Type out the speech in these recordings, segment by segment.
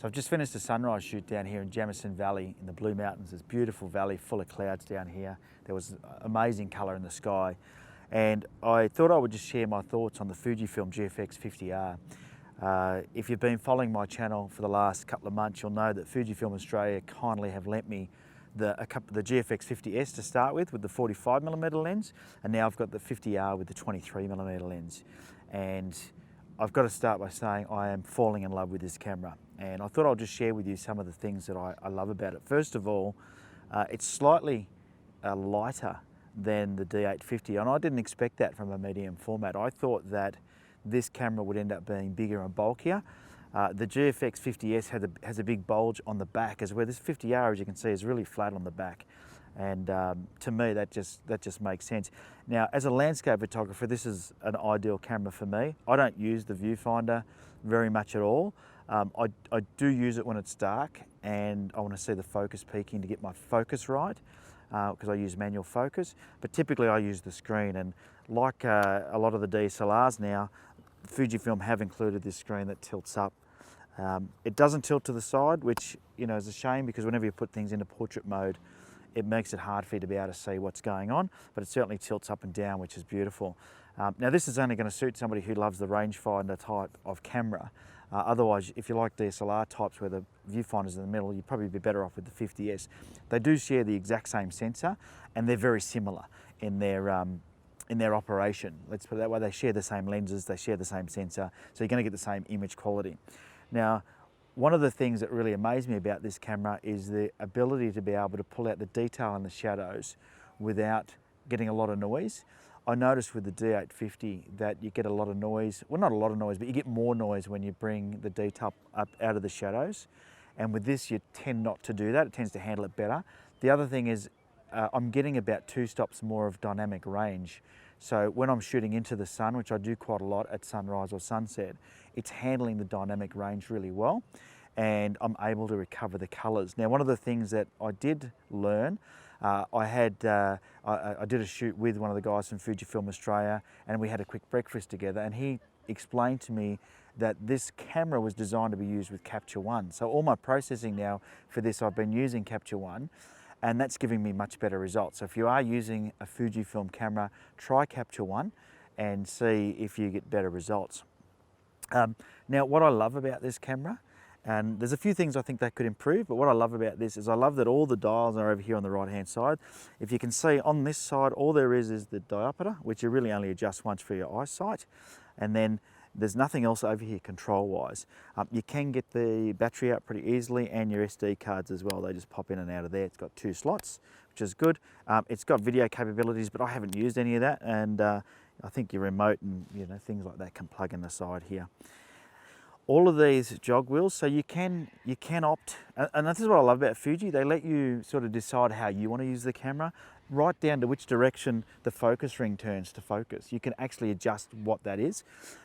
So I've just finished a sunrise shoot down here in Jamison Valley in the Blue Mountains. This beautiful valley full of clouds down here. There was amazing colour in the sky. And I thought I would just share my thoughts on the Fujifilm GFX50R. If you've been following my channel for the last couple of months, you'll know that Fujifilm Australia kindly have lent me the GFX50S to start with the 45mm lens, and now I've got the 50R with the 23mm lens. And I've got to start by saying I am falling in love with this camera, and I thought I'll just share with you some of the things that I love about it. First of all, it's slightly lighter than the D850, and I didn't expect that from a medium format. I thought that this camera would end up being bigger and bulkier. The GFX50S has a big bulge on the back, as where this 50R, as you can see, is really flat on the back. And to me, that just makes sense. Now, as a landscape photographer, this is an ideal camera for me. I don't use the viewfinder very much at all. I do use it when it's dark and I want to see the focus peaking to get my focus right, because I use manual focus. But typically I use the screen, and like a lot of the DSLRs now, Fujifilm have included this screen that tilts up. It doesn't tilt to the side, which is a shame, because whenever you put things into portrait mode, it makes it hard for you to be able to see what's going on, but it certainly tilts up and down, which is beautiful. Now this is only going to suit somebody who loves the rangefinder type of camera. Otherwise, if you like DSLR types where the viewfinder's in the middle, you'd probably be better off with the 50S. They do share the exact same sensor, and they're very similar in their operation. Let's put it that way. They share the same lenses, they share the same sensor, so you're going to get the same image quality. Now, one of the things that really amazed me about this camera is the ability to be able to pull out the detail and the shadows without getting a lot of noise. I noticed with the D850 that you get a lot of noise, well, not a lot of noise, but you get more noise when you bring the detail up out of the shadows. And with this, you tend not to do that. It tends to handle it better. The other thing is I'm getting about 2 stops more of dynamic range. So when I'm shooting into the sun, which I do quite a lot at sunrise or sunset, it's handling the dynamic range really well, and I'm able to recover the colours. Now, one of the things that I did learn, I did a shoot with one of the guys from Fujifilm Australia, and we had a quick breakfast together, and he explained to me that this camera was designed to be used with Capture One. So all my processing now for this, I've been using Capture One, and that's giving me much better results. So if you are using a Fujifilm camera, try Capture One and see if you get better results. Now, what I love about this camera, and there's a few things I think they could improve, but what I love about this is I love that all the dials are over here on the right hand side. If you can see on this side, all there is the diopter, which you really only adjust once for your eyesight, and then there's nothing else over here control-wise. You can get the battery out pretty easily, and your SD cards as well. They just pop in and out of there. It's got 2 slots, which is good. It's got video capabilities, but I haven't used any of that, and I think your remote and things like that can plug in the side here. All of these jog wheels, so you can opt, and this is what I love about Fuji. They let you sort of decide how you want to use the camera, right down to which direction the focus ring turns to focus. You can actually adjust what that is,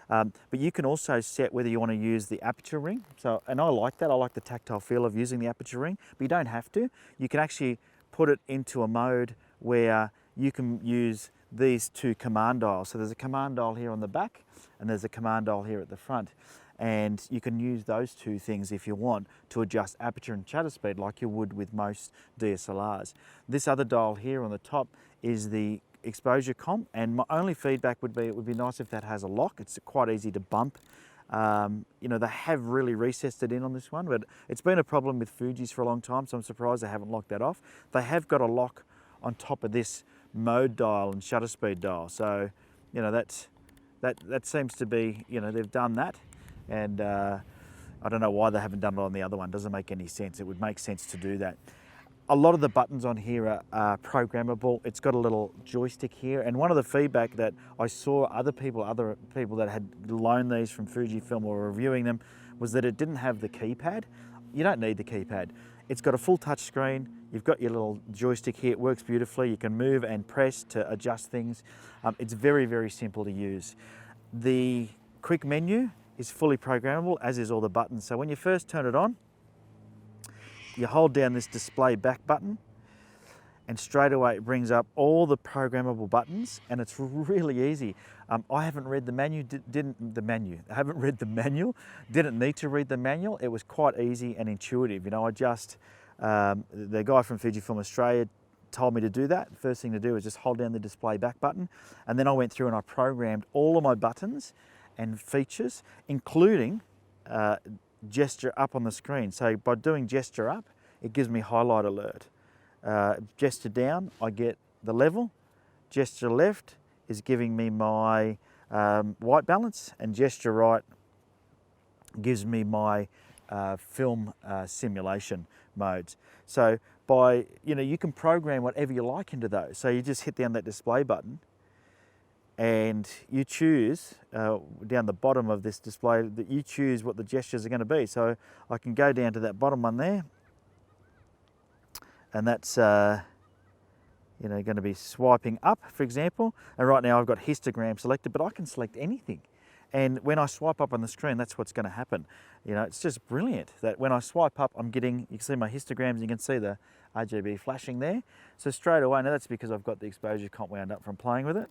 but you can also set whether you want to use the aperture ring. So, and I like that. I like the tactile feel of using the aperture ring, but you don't have to. You can actually put it into a mode where you can use these 2 command dials. So there's a command dial here on the back, and there's a command dial here at the front. And you can use those 2 things if you want to adjust aperture and shutter speed like you would with most DSLRs. This other dial here on the top is the exposure comp, and my only feedback would be it would be nice if that has a lock. It's quite easy to bump. They have really recessed it in on this one, but it's been a problem with Fuji's for a long time, so I'm surprised they haven't locked that off. They have got a lock on top of this mode dial and shutter speed dial, so that seems to be, they've done that. And I don't know why they haven't done it on the other one. Doesn't make any sense. It would make sense to do that. A lot of the buttons on here are programmable. It's got a little joystick here, and one of the feedback that I saw other people that had loaned these from Fujifilm or were reviewing them was that it didn't have the keypad. You don't need the keypad. It's got a full touch screen. You've got your little joystick here. It works beautifully. You can move and press to adjust things. It's very, very simple to use. The quick menu is fully programmable, as is all the buttons. So when you first turn it on, you hold down this display back button, and straight away it brings up all the programmable buttons, and it's really easy. I haven't read the manual, I haven't read the manual, didn't need to read the manual. It was quite easy and intuitive. You know, I just, the guy from Fujifilm Australia told me to do that. The first thing to do is just hold down the display back button, and then I went through and I programmed all of my buttons and features, including gesture up on the screen. So by doing gesture up, it gives me highlight alert. Gesture down, I get the level. Gesture left is giving me my white balance, and gesture right gives me my film simulation modes. So by, you know, you can program whatever you like into those. So you just hit down that display button and you choose down the bottom of this display that you choose what the gestures are going to be. So I can go down to that bottom one there, and that's you know, going to be swiping up, for example. And right now I've got histogram selected, but I can select anything. And when I swipe up on the screen, that's what's going to happen. You know, it's just brilliant that when I swipe up, I'm getting, you can see my histograms, you can see the RGB flashing there. So straight away, now that's because I've got the exposure comp wound up from playing with it.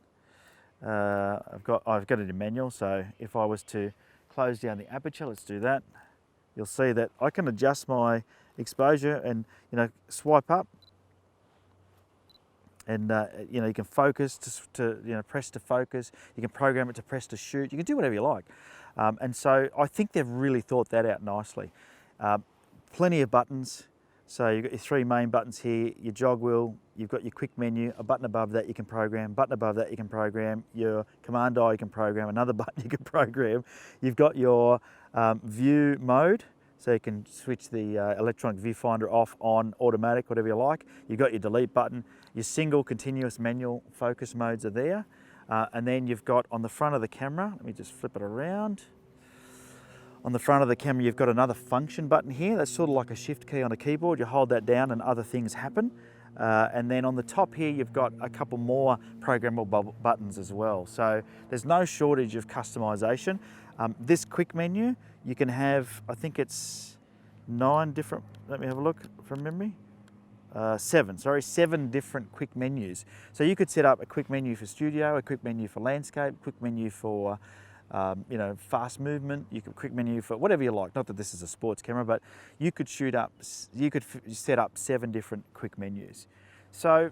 I've got it in manual, so if I was to close down the aperture, let's do that. You'll see that I can adjust my exposure and, you know, swipe up. And you know, you can focus to you know, press to focus. You can program it to press to shoot. You can do whatever you like. And so I think they've really thought that out nicely. Plenty of buttons. So you've got your three main buttons here, your jog wheel, you've got your quick menu, a button above that you can program, button above that you can program, your command dial you can program, another button you can program. You've got your view mode. So you can switch the electronic viewfinder off, on, automatic, whatever you like. You've got your delete button. Your single, continuous, manual focus modes are there. And then you've got on the front of the camera, let me just flip it around. On the front of the camera, you've got another function button here. That's sort of like a shift key on a keyboard. You hold that down and other things happen. And then on the top here, you've got a couple more programmable buttons as well. So there's no shortage of customization. This quick menu, you can have, I think it's 9 different, let me have a look from memory. 7 different quick menus. So you could set up a quick menu for studio, a quick menu for landscape, quick menu for you know, fast movement. You could quick menu for whatever you like. Not that this is a sports camera, but you could set up 7 different quick menus. So,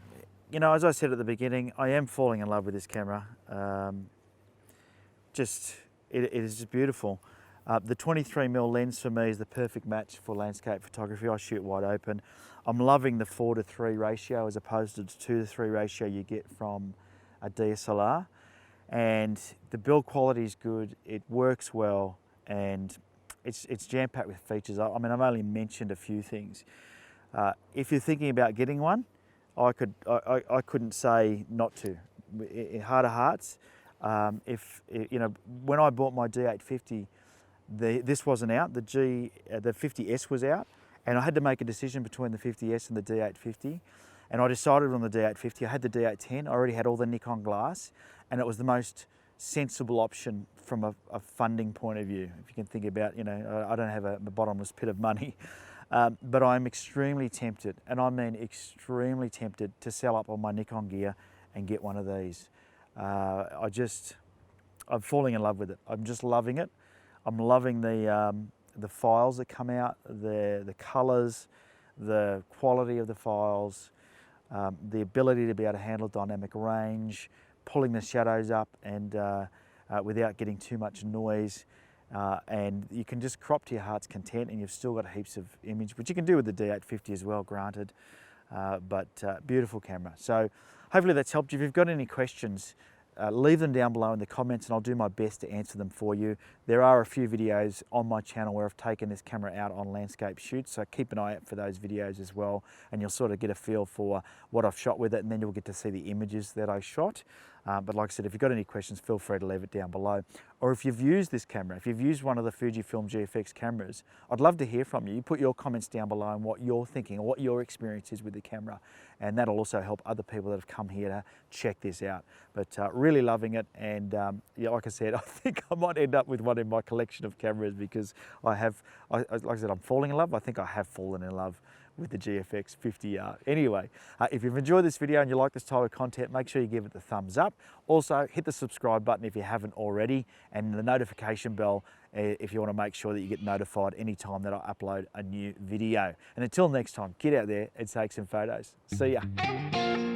you know, as I said at the beginning, I am falling in love with this camera. It is just beautiful. The 23mm lens for me is the perfect match for landscape photography. I shoot wide open. I'm loving the 4:3 ratio as opposed to the 2:3 ratio you get from a DSLR. And the build quality is good, it works well, and it's jam-packed with features. I mean, I've only mentioned a few things. If you're thinking about getting one, I couldn't say not to. In heart of hearts, you know, when I bought my D850, this wasn't out. The 50S was out, and I had to make a decision between the 50S and the D850. And I decided on the D850. I had the D810. I already had all the Nikon glass, and it was the most sensible option from a funding point of view. If you can think about, you know, I don't have a bottomless pit of money, but I'm extremely tempted, and I mean extremely tempted, to sell up on my Nikon gear and get one of these. I'm falling in love with it. I'm just loving it. I'm loving the files that come out, the colours, the quality of the files, the ability to be able to handle dynamic range, pulling the shadows up and without getting too much noise. And you can just crop to your heart's content, and you've still got heaps of image, which you can do with the D850 as well, granted. But beautiful camera. So hopefully that's helped you. If you've got any questions, leave them down below in the comments, and I'll do my best to answer them for you. There are a few videos on my channel where I've taken this camera out on landscape shoots, so keep an eye out for those videos as well, and you'll sort of get a feel for what I've shot with it, and then you'll get to see the images that I shot. But like I said, if you've got any questions, feel free to leave it down below. Or if you've used this camera, if you've used one of the Fujifilm GFX cameras, I'd love to hear from you. You put your comments down below on what you're thinking, or what your experience is with the camera, and that'll also help other people that have come here to check this out. But really loving it, and yeah, like I said, I think I might end up with one in my collection of cameras, because like I said, I'm falling in love. I think I have fallen in love with the GFX50R. Anyway, if you've enjoyed this video and you like this type of content, make sure you give it the thumbs up. Also, hit the subscribe button if you haven't already, and the notification bell if you want to make sure that you get notified anytime that I upload a new video. And until next time, get out there and take some photos. See ya.